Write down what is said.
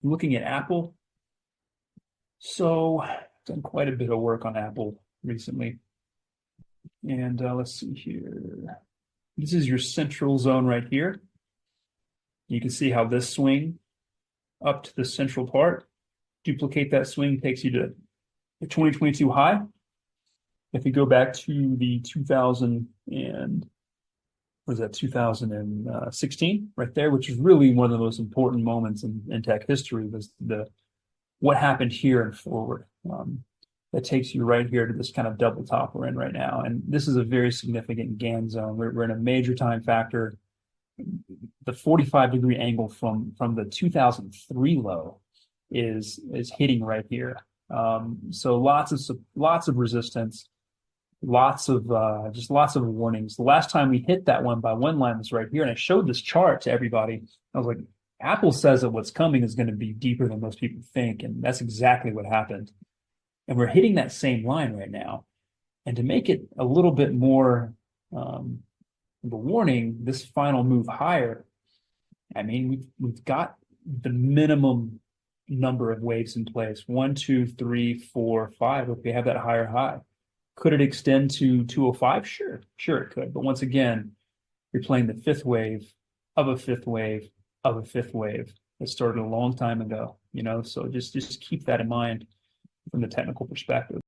looking at Apple. So I've done quite a bit of work on Apple recently. And let's see here. This is your central zone right here. You can see how this swing up to the central part, duplicate that swing takes you to the 2022 high. If you go back to the 2000 and was that 2016 right there, which is really one of the most important moments in tech history, was the what happened here and forward. That takes you right here to this kind of double top we're in right now. And this is a very significant Gann zone. We're in a major time factor. The 45-degree angle from the 2003 low is hitting right here. So lots of resistance, lots of warnings. The last time we hit that one by one line was right here, and I showed this chart to everybody. I was like, Apple says that what's coming is going to be deeper than most people think, and that's exactly what happened. And we're hitting that same line right now. And to make it a little bit more of a warning, this final move higher, I mean, we've got the minimum number of waves in place. 1, 2, 3, 4, 5. If we have that higher high, could it extend to 205? Sure it could. But once again, you're playing the fifth wave of a fifth wave of a fifth wave that started a long time ago. So just keep that in mind from the technical perspective.